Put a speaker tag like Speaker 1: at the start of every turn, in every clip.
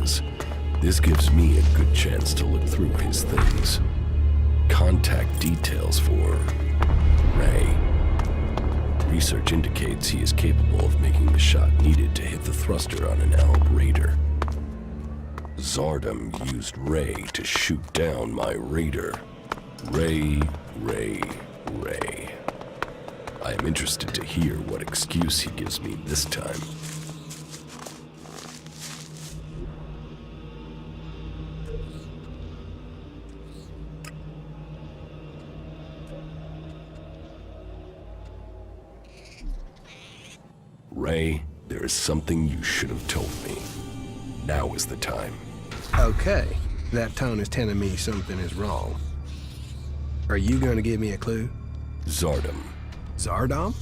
Speaker 1: is. This gives me a good chance to look through his things. Contact details for Ray. Research indicates he is capable of making the shot needed to hit the thruster on an Alb Raider. Zardom used Ray to shoot down my Raider. Ray. I am interested to hear what excuse he gives me this time. Ray, there is something you should have told me. Now is the time.
Speaker 2: Okay, that tone is telling me something is wrong. Are you going to give me a clue?
Speaker 1: Zardom.
Speaker 2: Zardom?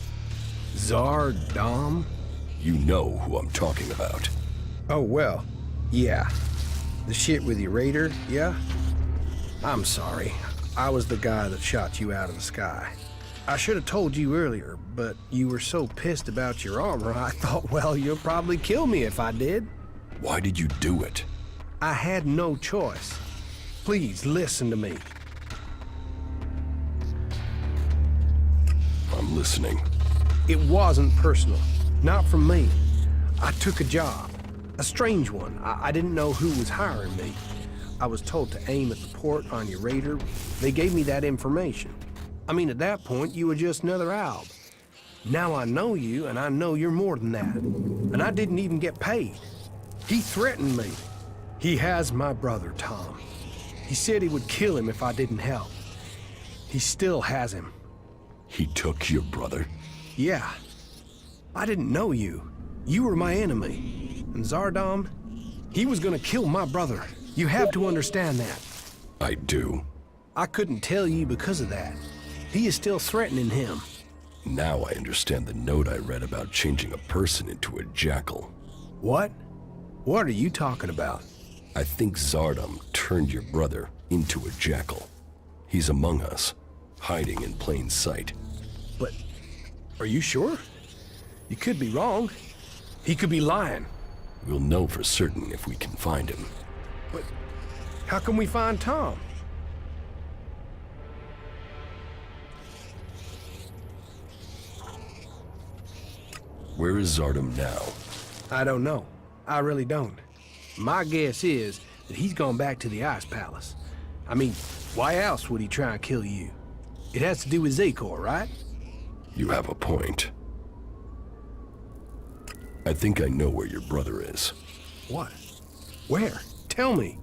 Speaker 2: Zardom?
Speaker 1: You know who I'm talking about.
Speaker 2: Oh, well, yeah. The shit with your Raider, yeah? I'm sorry. I was the guy that shot you out of the sky. I should have told you earlier, but you were so pissed about your armor, I thought, well, you'll probably kill me if I did.
Speaker 1: Why did you do it?
Speaker 2: I had no choice. Please, listen to me.
Speaker 1: I'm listening.
Speaker 2: It wasn't personal. Not from me. I took a job. A strange one. I didn't know who was hiring me. I was told to aim at the port on your Raider. They gave me that information. I mean, at that point, you were just another Alb. Now I know you, and I know you're more than that. And I didn't even get paid. He threatened me. He has my brother, Tom. He said he would kill him if I didn't help. He still has him.
Speaker 1: He took your brother?
Speaker 2: Yeah. I didn't know you. You were my enemy. And Zardom, he was gonna kill my brother. You have to understand that.
Speaker 1: I do.
Speaker 2: I couldn't tell you because of that. He is still threatening him.
Speaker 1: Now I understand the note I read about changing a person into a jackal.
Speaker 2: What? What are you talking about?
Speaker 1: I think Zardom turned your brother into a jackal. He's among us, hiding in plain sight.
Speaker 2: But, are you sure? You could be wrong. He could be lying.
Speaker 1: We'll know for certain if we can find him.
Speaker 2: But, how can we find Tom?
Speaker 1: Where is Zardom now?
Speaker 2: I don't know. I really don't. My guess is that he's gone back to the Ice Palace. I mean, why else would he try and kill you? It has to do with Zakor, right?
Speaker 1: You have a point. I think I know where your brother is.
Speaker 2: What? Where? Tell me.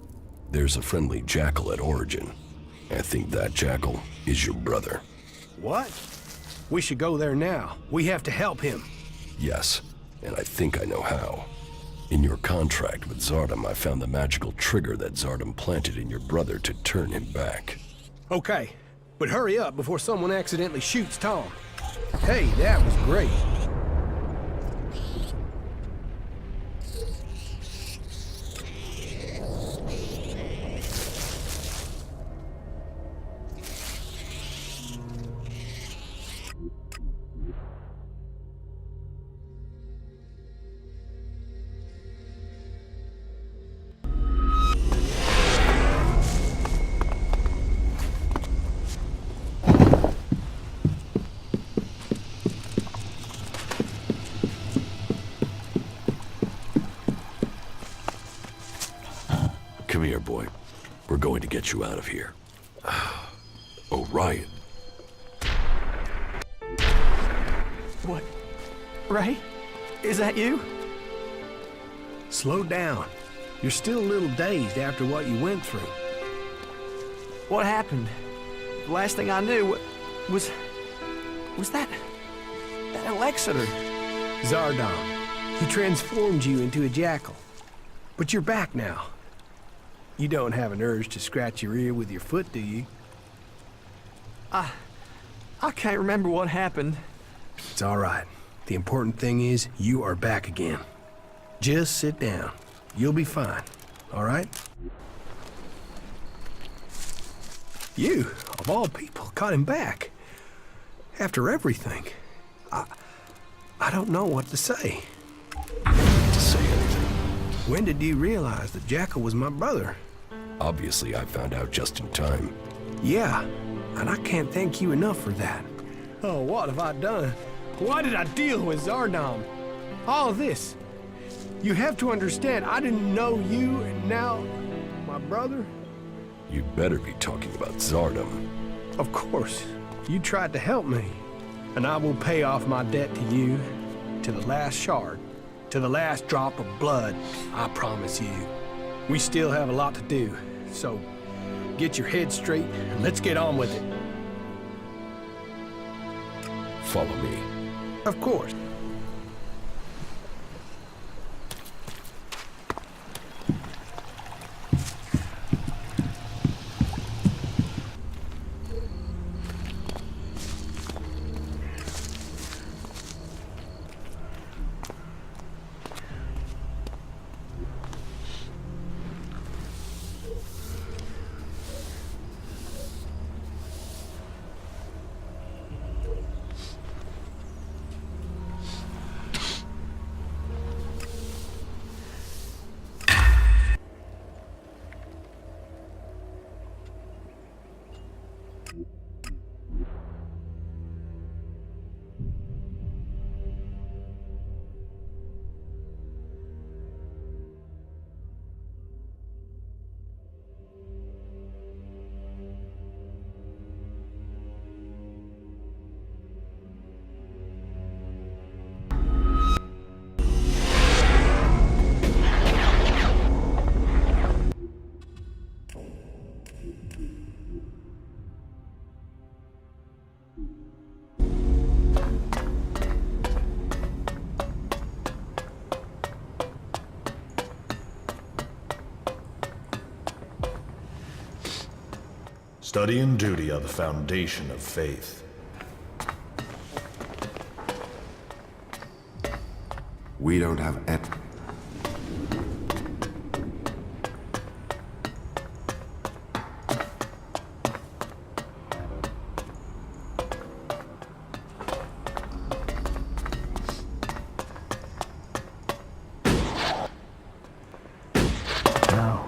Speaker 1: There's a friendly jackal at Origin. I think that jackal is your brother.
Speaker 2: What? We should go there now. We have to help him.
Speaker 1: Yes, and I think I know how. In your contract with Zardom, I found the magical trigger that Zardom planted in your brother to turn him back.
Speaker 2: Okay, but hurry up before someone accidentally shoots Tom. Hey, that was great.
Speaker 1: Come here, boy. We're going to get you out of here. Orion.
Speaker 3: What? Ray? Is that you?
Speaker 2: Slow down. You're still a little dazed after what you went through.
Speaker 3: What happened? The last thing I knew was that Alexander.
Speaker 2: Zardom. He transformed you into a jackal. But you're back now. You don't have an urge to scratch your ear with your foot, do you?
Speaker 3: I can't remember what happened.
Speaker 2: It's all right. The important thing is you are back again. Just sit down. You'll be fine, all right? You, of all people, got him back. After everything. I don't know what to say.
Speaker 1: To say anything.
Speaker 2: When did you realize that Jackal was my brother?
Speaker 1: Obviously, I found out just in time.
Speaker 2: Yeah, and I can't thank you enough for that. Oh, what have I done? Why did I deal with Zardom? All this. You have to understand, I didn't know you, and now my brother?
Speaker 1: You'd better be talking about Zardom.
Speaker 2: Of course. You tried to help me, and I will pay off my debt to you, to the last shard, to the last drop of blood, I promise you. We still have a lot to do, so get your head straight and let's get on with it.
Speaker 1: Follow me.
Speaker 2: Of course.
Speaker 4: Study and duty are the foundation of faith.
Speaker 5: We don't have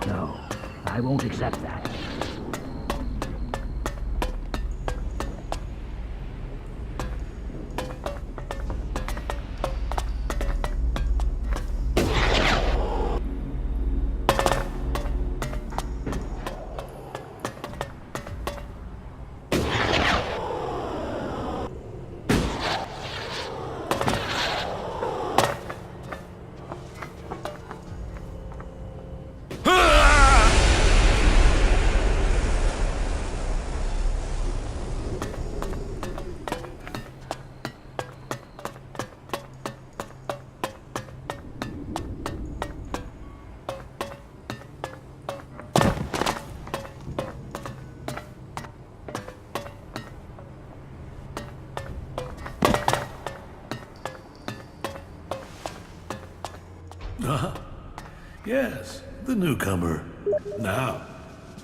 Speaker 6: No, I won't accept that.
Speaker 7: Yes, the newcomer. Now,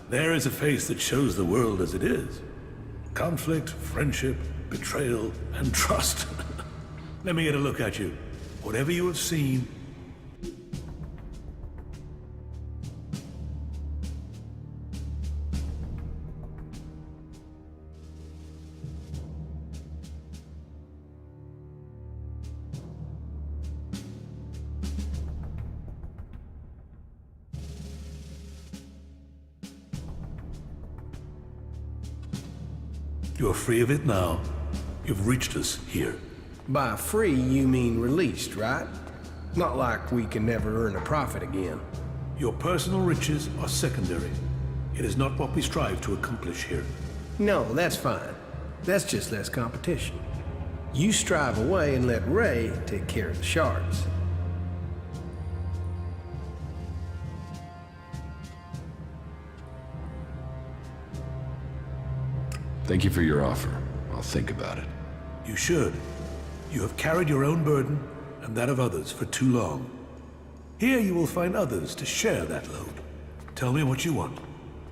Speaker 7: there is a face that shows the world as it is. Conflict, friendship, betrayal, and trust. Let me get a look at you. Whatever you have seen... You're free of it now. You've reached us here.
Speaker 2: By free, you mean released, right? Not like we can never earn a profit again.
Speaker 7: Your personal riches are secondary. It is not what we strive to accomplish here.
Speaker 2: No, that's fine. That's just less competition. You strive away and let Ray take care of the shards.
Speaker 1: Thank you for your offer. I'll think about it.
Speaker 7: You should. You have carried your own burden and that of others for too long. Here you will find others to share that load. Tell me what you want.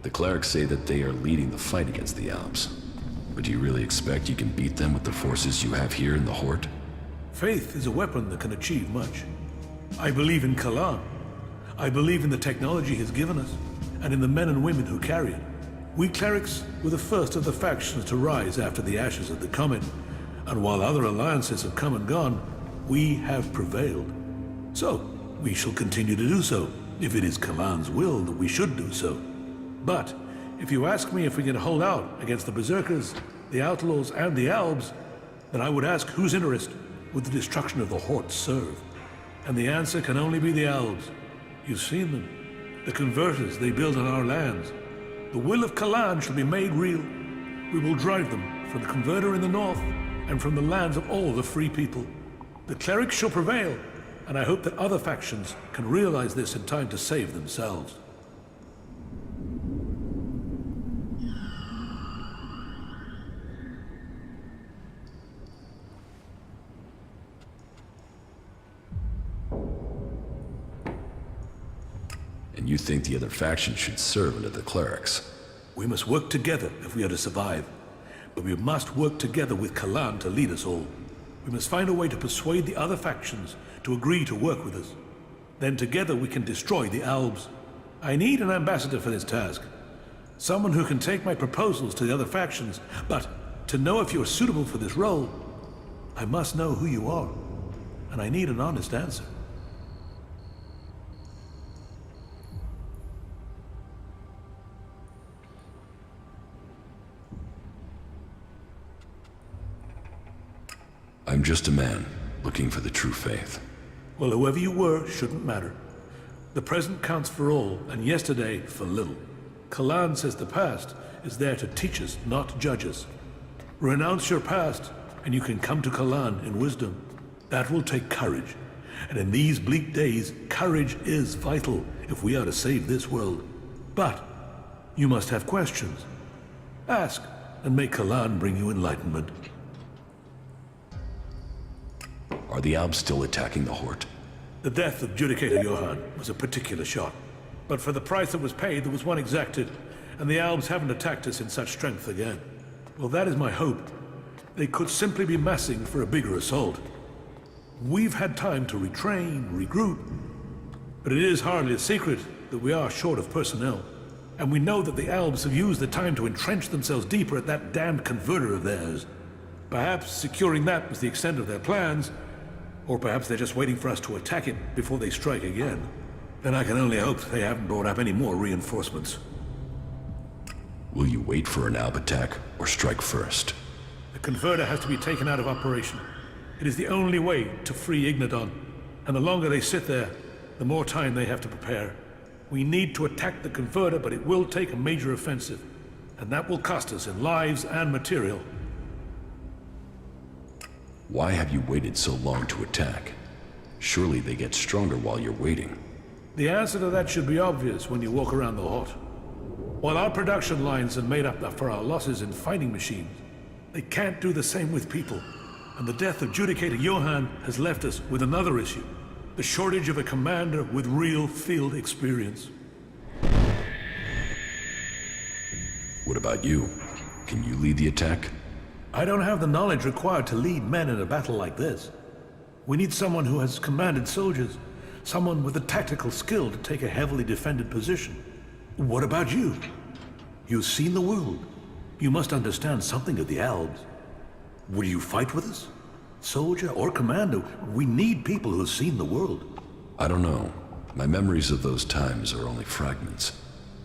Speaker 1: The clerics say that they are leading the fight against the Alps. But do you really expect you can beat them with the forces you have here in the Hort?
Speaker 7: Faith is a weapon that can achieve much. I believe in Kalan. I believe in the technology he's given us, and in the men and women who carry it. We clerics were the first of the factions to rise after the ashes of the Comet, and while other alliances have come and gone, we have prevailed. So, we shall continue to do so, if it is Kalan's will that we should do so. But, if you ask me if we can hold out against the Berserkers, the Outlaws, and the Albs, then I would ask whose interest would the destruction of the Hort serve? And the answer can only be the Albs. You've seen them. The converters they build on our lands. The will of Kalan shall be made real. We will drive them from the converter in the north and from the lands of all the free people. The clerics shall prevail, and I hope that other factions can realize this in time to save themselves.
Speaker 1: And you think the other faction should serve under the clerics?
Speaker 7: We must work together if we are to survive. But we must work together with Kalan to lead us all. We must find a way to persuade the other factions to agree to work with us. Then together we can destroy the Albs. I need an ambassador for this task. Someone who can take my proposals to the other factions, but to know if you're suitable for this role, I must know who you are. And I need an honest answer.
Speaker 1: I'm just a man, looking for the true faith.
Speaker 7: Well, whoever you were shouldn't matter. The present counts for all, and yesterday for little. Kalan says the past is there to teach us, not judge us. Renounce your past, and you can come to Kalan in wisdom. That will take courage. And in these bleak days, courage is vital if we are to save this world. But you must have questions. Ask, and may Kalan bring you enlightenment.
Speaker 1: Are the Albs still attacking the Hort?
Speaker 7: The death of Judicator Johann was a particular shock. But for the price that was paid, there was one exacted, and the Albs haven't attacked us in such strength again. Well, that is my hope. They could simply be massing for a bigger assault. We've had time to retrain, regroup, but it is hardly a secret that we are short of personnel. And we know that the Albs have used the time to entrench themselves deeper at that damned converter of theirs. Perhaps securing that was the extent of their plans, or perhaps they're just waiting for us to attack it before they strike again. Then I can only hope they haven't brought up any more reinforcements.
Speaker 1: Will you wait for an Alb attack, or strike first?
Speaker 7: The converter has to be taken out of operation. It is the only way to free Ignadon, and the longer they sit there, the more time they have to prepare. We need to attack the converter, but it will take a major offensive, and that will cost us in lives and material.
Speaker 1: Why have you waited so long to attack? Surely they get stronger while you're waiting.
Speaker 7: The answer to that should be obvious when you walk around the Hort. While our production lines have made up for our losses in fighting machines, they can't do the same with people. And the death of Judicator Johann has left us with another issue. The shortage of a commander with real field experience.
Speaker 1: What about you? Can you lead the attack?
Speaker 7: I don't have the knowledge required to lead men in a battle like this. We need someone who has commanded soldiers, someone with the tactical skill to take a heavily defended position. What about you? You've seen the world. You must understand something of the Albs. Will you fight with us? Soldier or commander, we need people who have seen the world.
Speaker 1: I don't know. My memories of those times are only fragments,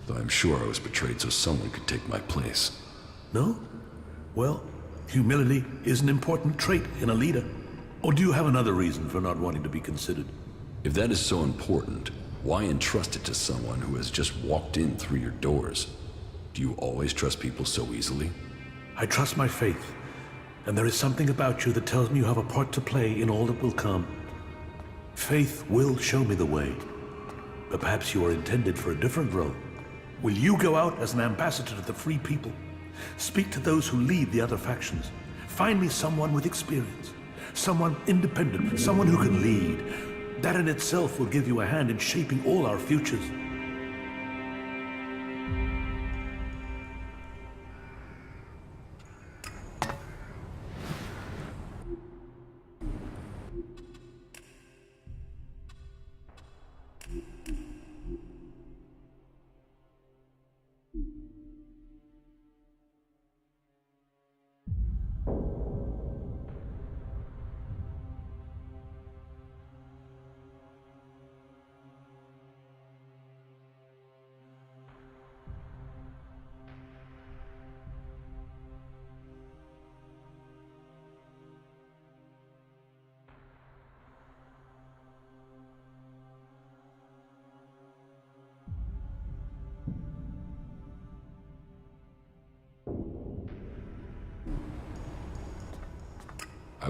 Speaker 1: though I'm sure I was betrayed so someone could take my place.
Speaker 7: No? Well, humility is an important trait in a leader. Or do you have another reason for not wanting to be considered?
Speaker 1: If that is so important, why entrust it to someone who has just walked in through your doors? Do you always trust people so easily?
Speaker 7: I trust my faith, and there is something about you that tells me you have a part to play in all that will come. Faith will show me the way, but perhaps you are intended for a different role. Will you go out as an ambassador to the free people? Speak to those who lead the other factions. Find me someone with experience, someone independent, someone who can lead. That in itself will give you a hand in shaping all our futures.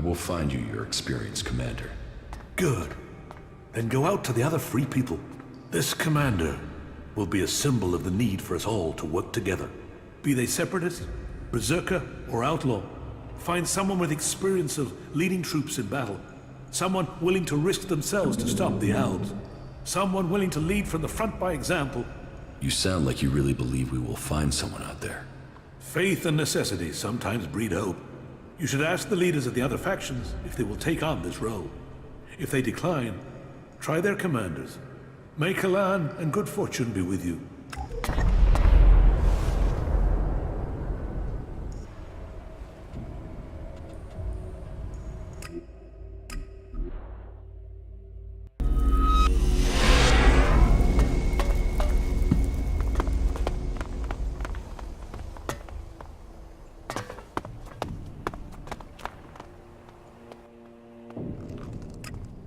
Speaker 1: will find you your experienced commander.
Speaker 7: Good. Then go out to the other free people. This commander will be a symbol of the need for us all to work together. Be they separatist, berserker, or outlaw. Find someone with experience of leading troops in battle. Someone willing to risk themselves to stop the Albs. Someone willing to lead from the front by example.
Speaker 1: You sound like you really believe we will find someone out there.
Speaker 7: Faith and necessity sometimes breed hope. You should ask the leaders of the other factions if they will take on this role. If they decline, try their commanders. May Kalan and good fortune be with you.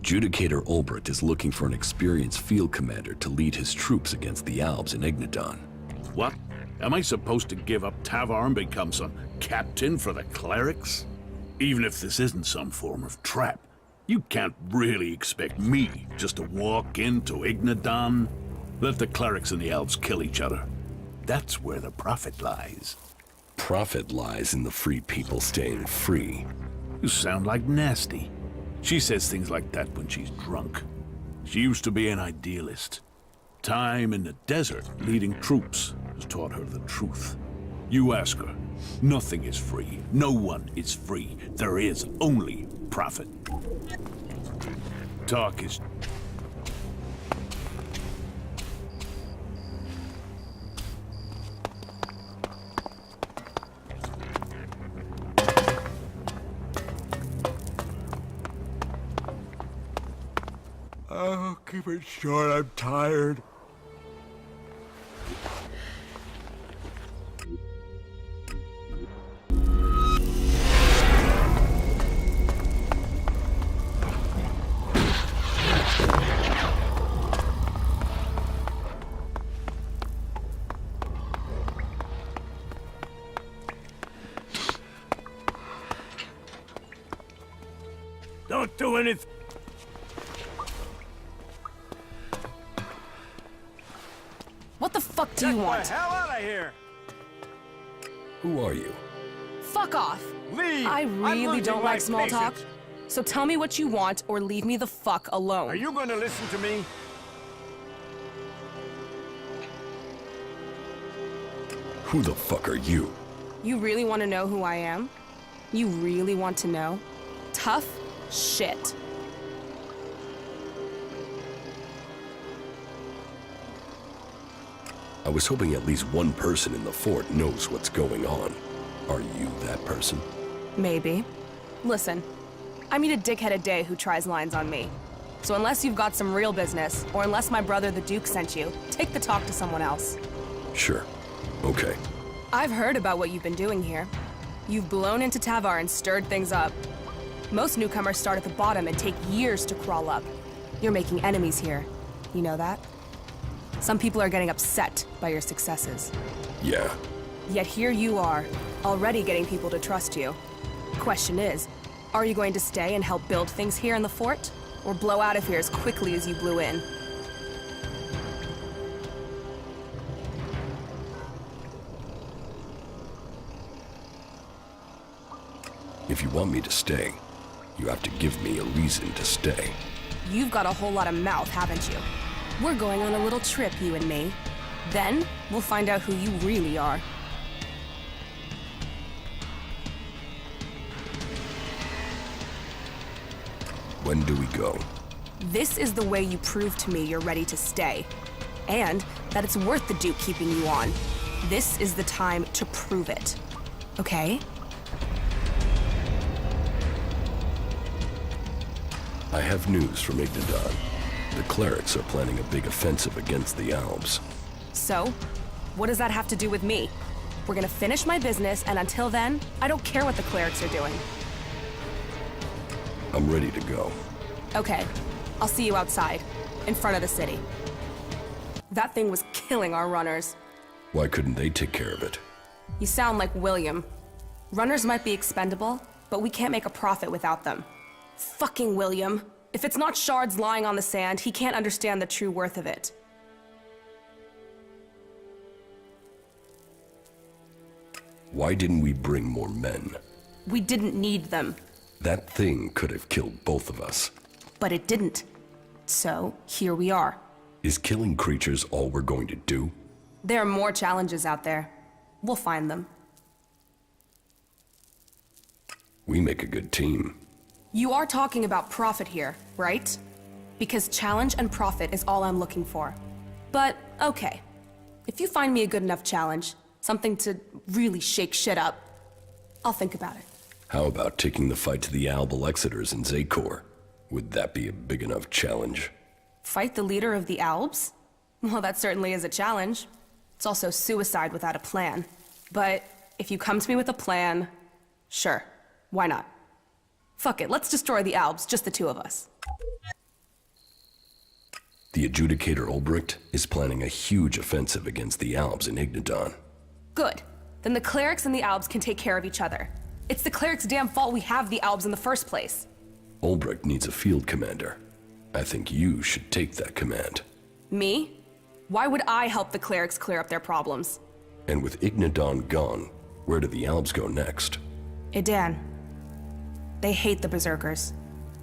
Speaker 1: Judicator Ulbricht is looking for an experienced field commander to lead his troops against the Albs in Ignadon.
Speaker 8: What? Am I supposed to give up Tavar and become some captain for the clerics? Even if this isn't some form of trap, you can't really expect me just to walk into Ignadon. Let the clerics and the elves kill each other. That's where the profit lies.
Speaker 1: Profit lies in the free people staying free.
Speaker 8: You sound like Nasty. She says things like that when she's drunk. She used to be an idealist. Time in the desert leading troops has taught her the truth. You ask her. Nothing is free. No one is free. There is only profit. Talk is...
Speaker 9: Oh, keep it short, I'm tired.
Speaker 7: Don't do anything.
Speaker 10: What the fuck do you want?
Speaker 9: Get the hell out of here!
Speaker 1: Who are you?
Speaker 10: Fuck off!
Speaker 9: Leave!
Speaker 10: I
Speaker 9: I'm
Speaker 10: really
Speaker 9: losing
Speaker 10: don't
Speaker 9: my
Speaker 10: like small talk.
Speaker 9: patience.
Speaker 10: So tell me what you want or leave me the fuck alone.
Speaker 9: Are you going to listen to me?
Speaker 1: Who the fuck are you?
Speaker 10: You really want to know who I am? You really want to know? Tough shit.
Speaker 1: I was hoping at least one person in the fort knows what's going on. Are you that person?
Speaker 10: Maybe. Listen, I meet a dickhead a day who tries lines on me. So unless you've got some real business, or unless my brother the Duke sent you, take the talk to someone else.
Speaker 1: Sure. Okay.
Speaker 10: I've heard about what you've been doing here. You've blown into Tavar and stirred things up. Most newcomers start at the bottom and take years to crawl up. You're making enemies here. You know that? Some people are getting upset by your successes.
Speaker 1: Yeah.
Speaker 10: Yet here you are, already getting people to trust you. Question is, are you going to stay and help build things here in the fort? Or blow out of here as quickly as you blew in?
Speaker 1: If you want me to stay, you have to give me a reason to stay.
Speaker 10: You've got a whole lot of mouth, haven't you? We're going on a little trip, you and me. Then, we'll find out who you really are.
Speaker 1: When do we go?
Speaker 10: This is the way you prove to me you're ready to stay. And that it's worth the Duke keeping you on. This is the time to prove it. Okay?
Speaker 1: I have news from Ignadon. The clerics are planning a big offensive against the Albs.
Speaker 10: So, what does that have to do with me? We're gonna finish my business, and until then, I don't care what the clerics are doing.
Speaker 1: I'm ready to go.
Speaker 10: Okay, I'll see you outside, in front of the city. That thing was killing our runners.
Speaker 1: Why couldn't they take care of it?
Speaker 10: You sound like William. Runners might be expendable, but we can't make a profit without them. Fucking William. If it's not shards lying on the sand, he can't understand the true worth of it.
Speaker 1: Why didn't we bring more men?
Speaker 10: We didn't need them,
Speaker 1: That thing could have killed both of us.
Speaker 10: but it didn't. So, here we are.
Speaker 1: Is killing creatures all we're going to do?
Speaker 10: There are more challenges out there. We'll find them.
Speaker 1: We make a good team.
Speaker 10: You are talking about profit here, right? Because challenge and profit is all I'm looking for. But, okay. If you find me a good enough challenge, something to really shake shit up, I'll think about it.
Speaker 1: How about taking the fight to the Elexiters in Zakor? Would that be a big enough challenge?
Speaker 10: Fight the leader of the Albs? Well, that certainly is a challenge. It's also suicide without a plan. But if you come to me with a plan, sure, why not? Fuck it, let's destroy the Albs, just the two of us.
Speaker 1: The Adjudicator Ulbricht is planning a huge offensive against the Albs in Ignadon.
Speaker 10: Good. Then the clerics and the Albs can take care of each other. It's the clerics' damn fault we have the Albs in the first place.
Speaker 1: Ulbricht needs a field commander. I think you should take that command.
Speaker 10: Me? Why would I help the clerics clear up their problems?
Speaker 1: And with Ignadon gone, where do the Albs go next?
Speaker 10: Edan. They hate the Berserkers.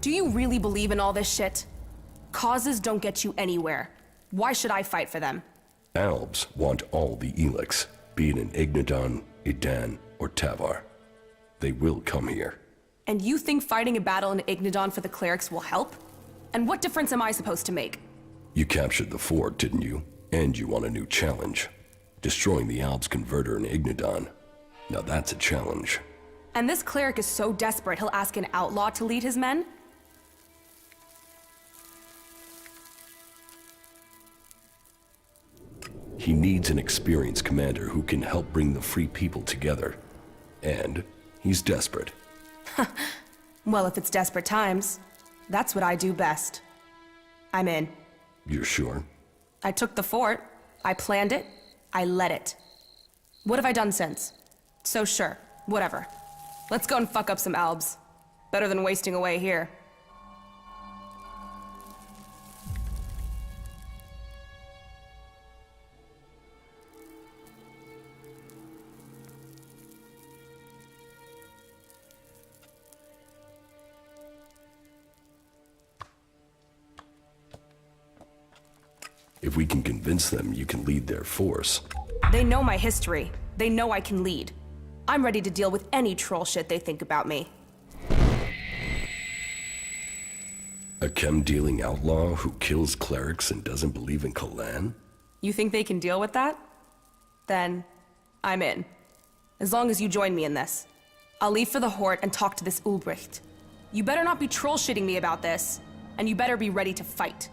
Speaker 10: Do you really believe in all this shit? Causes don't get you anywhere. Why should I fight for them?
Speaker 1: Albs want all the Elex, be it in Ignadon, Edan, or Tavar. They will come here.
Speaker 10: And you think fighting a battle in Ignadon for the clerics will help? And what difference am I supposed to make?
Speaker 1: You captured the fort, didn't you? And you want a new challenge. Destroying the Albs converter in Ignadon. Now that's a challenge.
Speaker 10: And this cleric is so desperate he'll ask an outlaw to lead his men?
Speaker 1: He needs an experienced commander who can help bring the free people together. And he's desperate.
Speaker 10: Well, if it's desperate times, that's what I do best. I'm in.
Speaker 1: You're sure?
Speaker 10: I took the fort, I planned it, I led it. What have I done since? So sure, whatever. Let's go and fuck up some Albs. Better than wasting away here.
Speaker 1: If we can convince them you can lead their force.
Speaker 10: They know my history. They know I can lead. I'm ready to deal with any troll shit they think about me.
Speaker 1: A chem-dealing outlaw who kills clerics and doesn't believe in Kalan?
Speaker 10: You think they can deal with that? Then, I'm in. As long as you join me in this. I'll leave for the Hort and talk to this Ulbricht. You better not be troll-shitting me about this, and you better be ready to fight.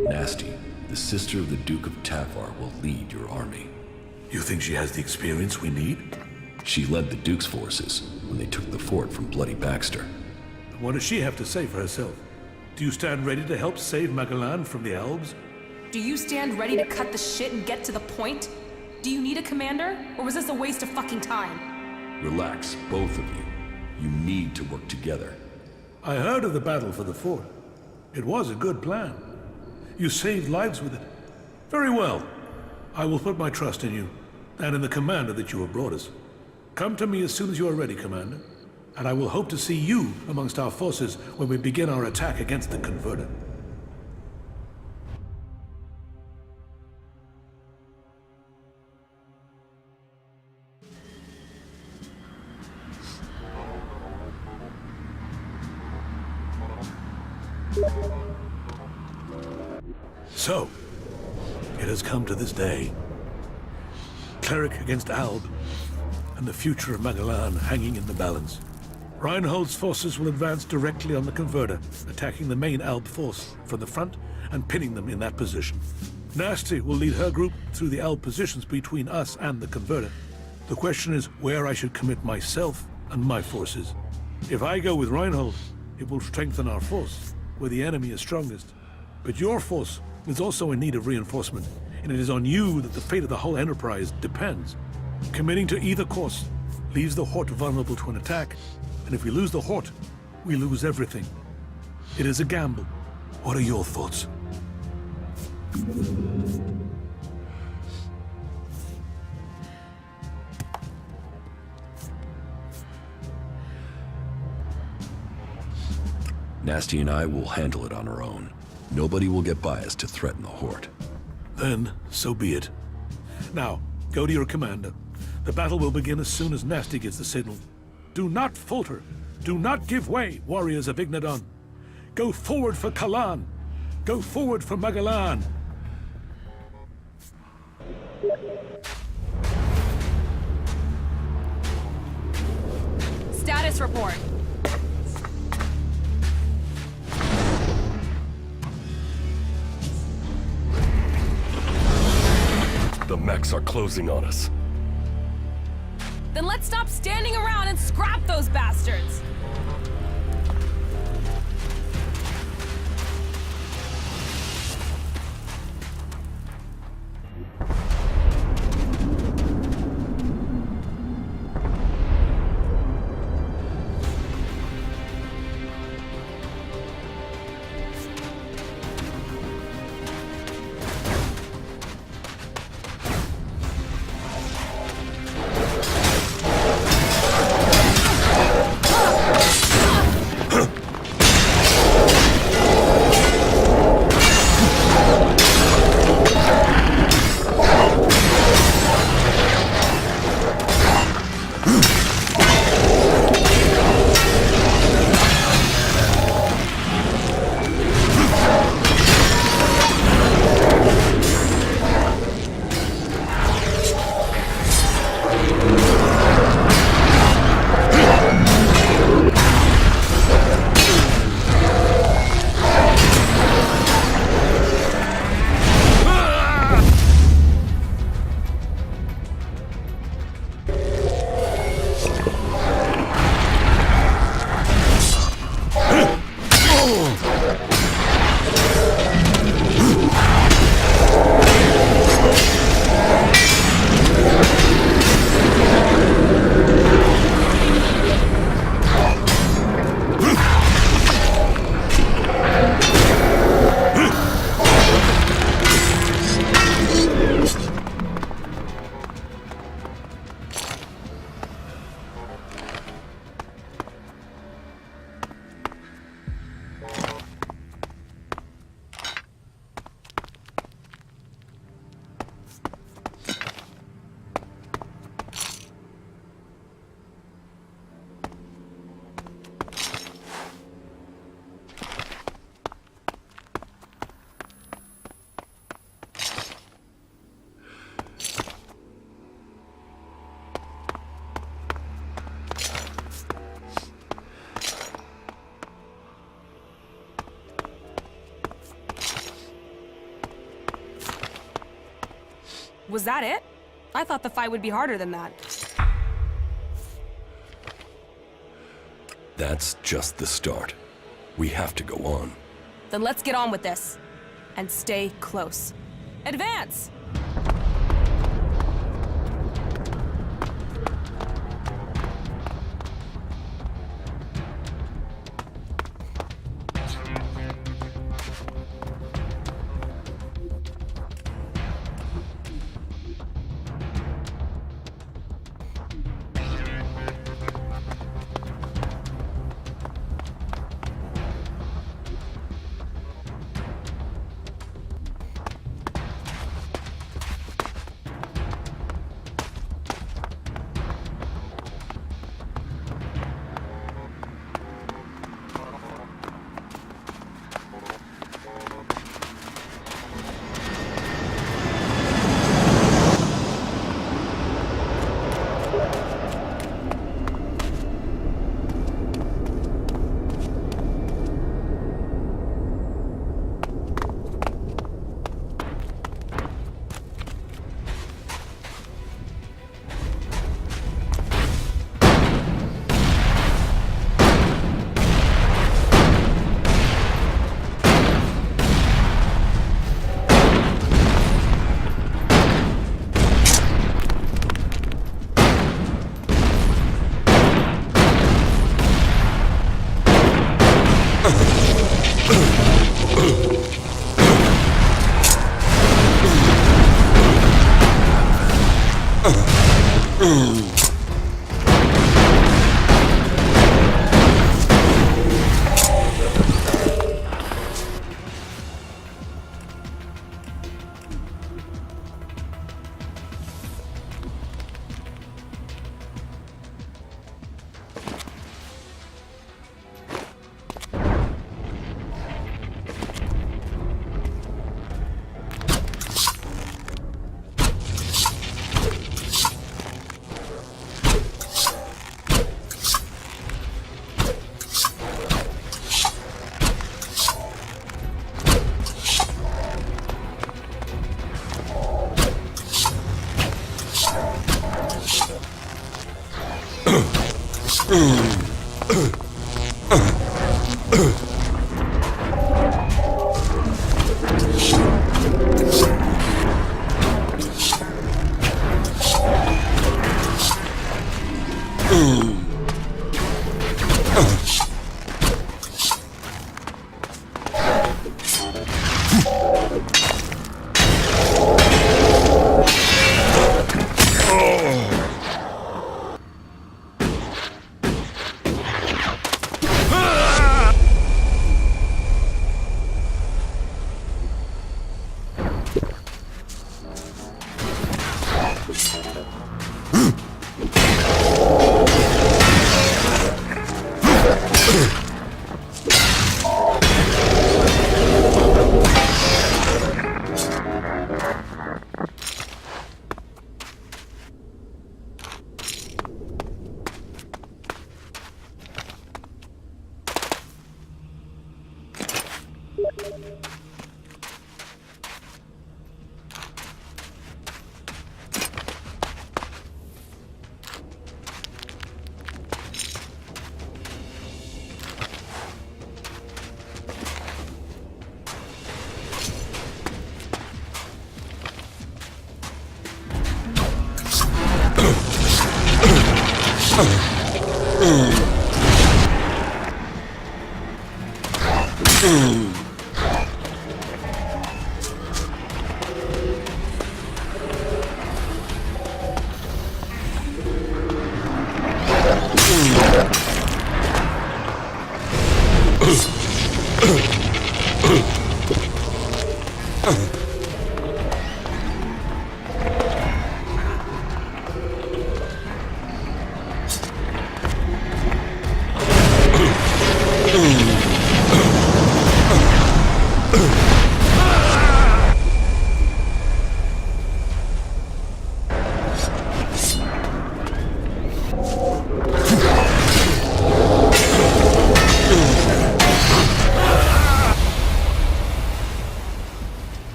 Speaker 1: Nasty, the sister of the Duke of Tavar, will lead your army.
Speaker 7: You think she has the experience we need?
Speaker 1: She led the Duke's forces when they took the fort from Bloody Baxter.
Speaker 7: What does she have to say for herself? Do you stand ready to help save Magalan from the Albs?
Speaker 10: Do you stand ready to cut the shit and get to the point? Do you need a commander, or was this a waste of fucking time?
Speaker 1: Relax, both of you. You need to work together.
Speaker 7: I heard of the battle for the fort. It was a good plan. You saved lives with it. Very well. I will put my trust in you, and in the commander that you have brought us. Come to me as soon as you are ready, Commander, and I will hope to see you amongst our forces when we begin our attack against the Converter. So, it has come to this day. Cleric against Alb, and the future of Magellan hanging in the balance. Reinhold's forces will advance directly on the converter, attacking the main Alb force from the front and pinning them in that position. Nasty will lead her group through the Alb positions between us and the converter. The question is where I should commit myself and my forces. If I go with Reinhold, it will strengthen our force, where the enemy is strongest. But your force is also in need of reinforcement, and it is on you that the fate of the whole enterprise depends. Committing to either course leaves the Hort vulnerable to an attack, and if we lose the Hort, we lose everything. It is a gamble. What are your thoughts?
Speaker 1: Nasty and I will handle it on our own. Nobody will get by us to threaten the Hort.
Speaker 7: Then, so be it. Now, go to your commander. The battle will begin as soon as Nasty gives the signal. Do not falter. Do not give way, warriors of Ignadon. Go forward for Kalan. Go forward for Magellan.
Speaker 10: Status report.
Speaker 1: The mechs are closing on us.
Speaker 10: Then let's stop standing around and scrap those bastards! Was that it? I thought the fight would be harder than that.
Speaker 1: That's just the start. We have to go on.
Speaker 10: Then let's get on with this. And stay close. Advance!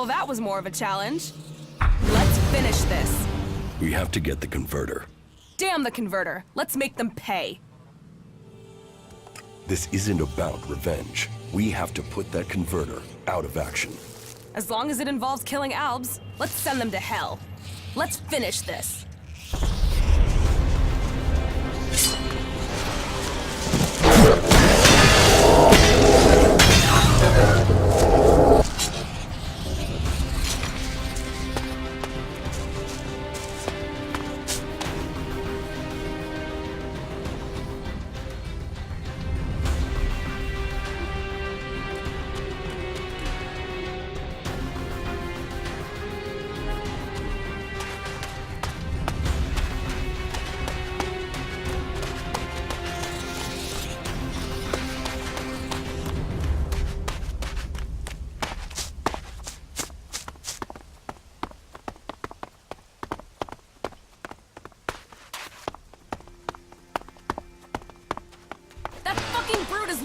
Speaker 10: Well, that was more of a challenge. Let's finish this.
Speaker 1: We have to get the converter.
Speaker 10: Damn the converter. Let's make them pay.
Speaker 1: This isn't about revenge. We have to put that converter out of action.
Speaker 10: As long as it involves killing Albs, let's send them to hell. Let's finish this.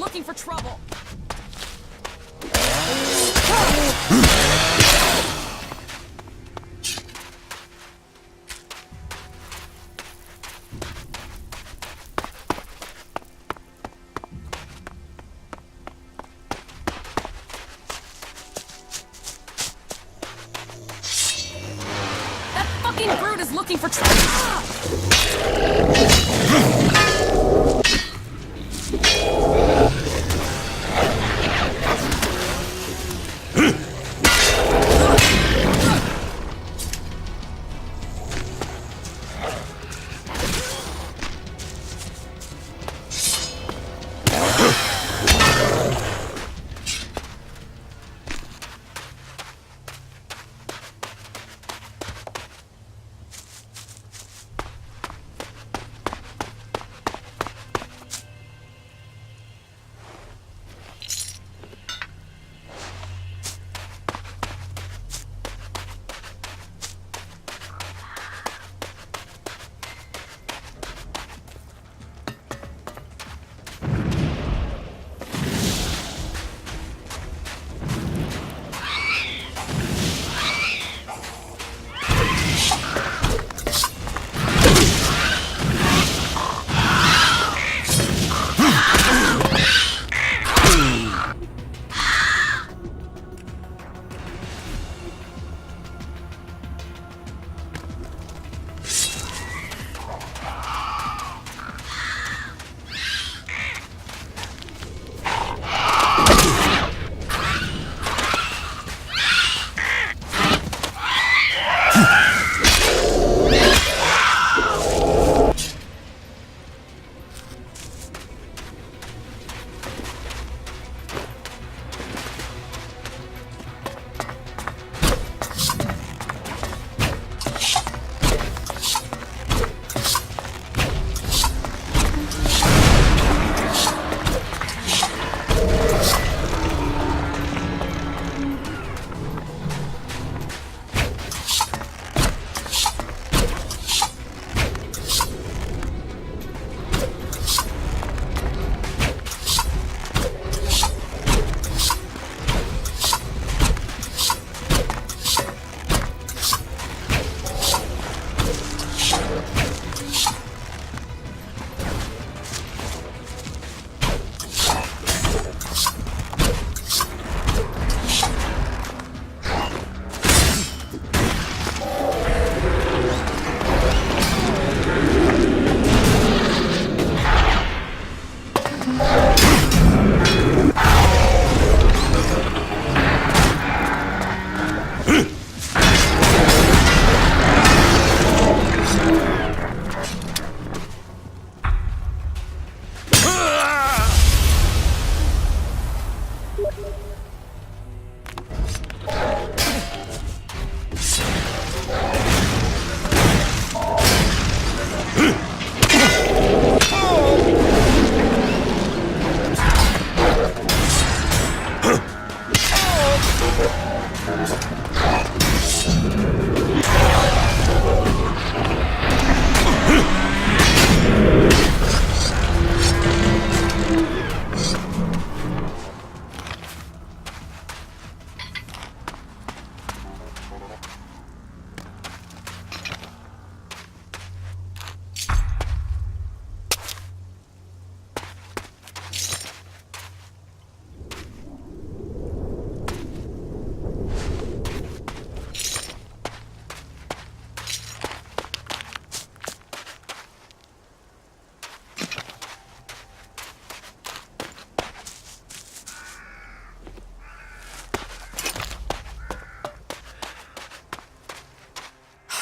Speaker 10: looking for trouble. That fucking brute is looking for trouble.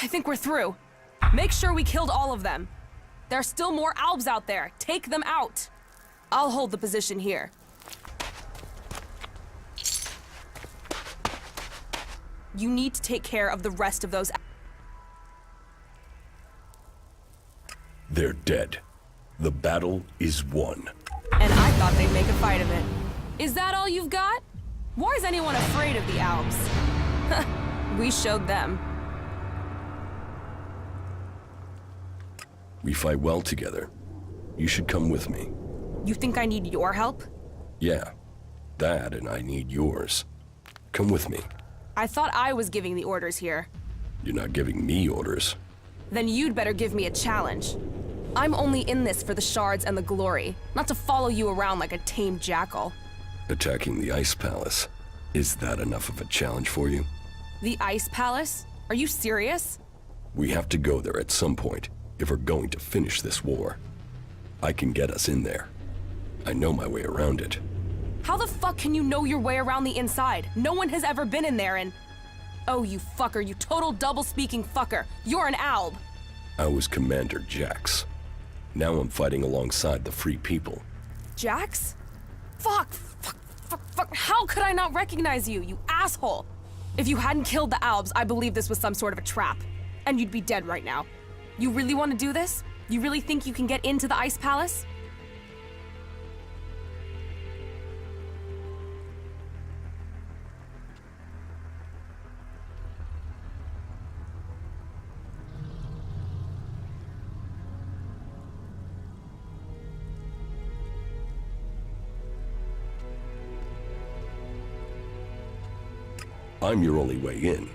Speaker 10: I think we're through. Make sure we killed all of them. There are still more Albs out there. Take them out. I'll hold the position here. You need to take care of the rest of those.
Speaker 1: They're dead. The battle is won.
Speaker 10: And I thought they'd make a fight of it. Is that all you've got? Why is anyone afraid of the Albs? We showed them.
Speaker 1: We fight well together. You should come with me.
Speaker 10: You think I need your help?
Speaker 1: Yeah, that, and I need yours. Come with me.
Speaker 10: I thought I was giving the orders here.
Speaker 1: You're not giving me orders.
Speaker 10: Then you'd better give me a challenge. I'm only in this for the shards and the glory, not to follow you around like a tame jackal.
Speaker 1: Attacking the Ice Palace. Is that enough of a challenge for you?
Speaker 10: The Ice Palace? Are you serious?
Speaker 1: We have to go there at some point if we're going to finish this war. I can get us in there. I know my way around it.
Speaker 10: How the fuck can you know your way around the inside? No one has ever been in there and... Oh, you fucker, you total double-speaking fucker. You're an alb.
Speaker 1: I was Commander Jax. Now I'm fighting alongside the Free People.
Speaker 10: Jax? Fuck. How could I not recognize you, you asshole? If you hadn't killed the albs, I believe this was some sort of a trap. And you'd be dead right now. You really want to do this? You really think you can get into the Ice Palace?
Speaker 1: I'm your only way in,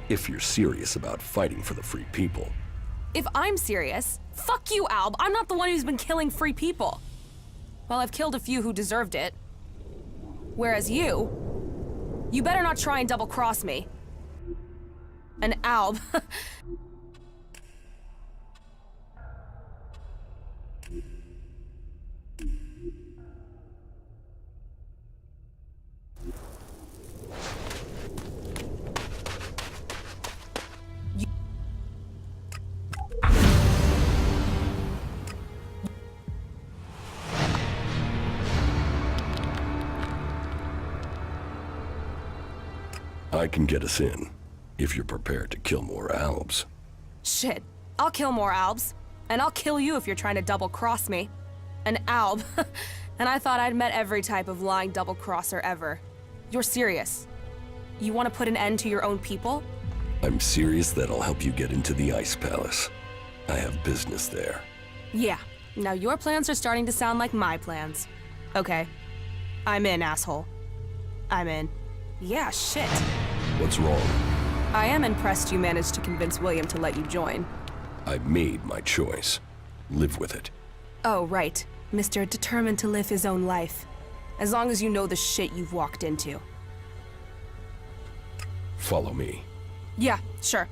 Speaker 1: if you're serious about fighting for the Free People.
Speaker 10: If I'm serious, fuck you, Alb. I'm not the one who's been killing free people. Well, I've killed a few who deserved it. Whereas you better not try and double-cross me. And Alb...
Speaker 1: I can get us in, if you're prepared to kill more Albs.
Speaker 10: Shit. I'll kill more Albs. And I'll kill you if you're trying to double-cross me. An Alb. And I thought I'd met every type of lying double-crosser ever. You're serious? You want to put an end to your own people?
Speaker 1: I'm serious that I'll help you get into the Ice Palace. I have business there.
Speaker 10: Yeah. Now your plans are starting to sound like my plans. Okay. I'm in, asshole. I'm in. Yeah, shit.
Speaker 1: What's wrong?
Speaker 10: I am impressed you managed to convince William to let you join.
Speaker 1: I've made my choice. Live with it.
Speaker 10: Oh, right. Mr. Determined to live his own life. As long as you know the shit you've walked into.
Speaker 1: Follow me.
Speaker 10: Yeah, sure.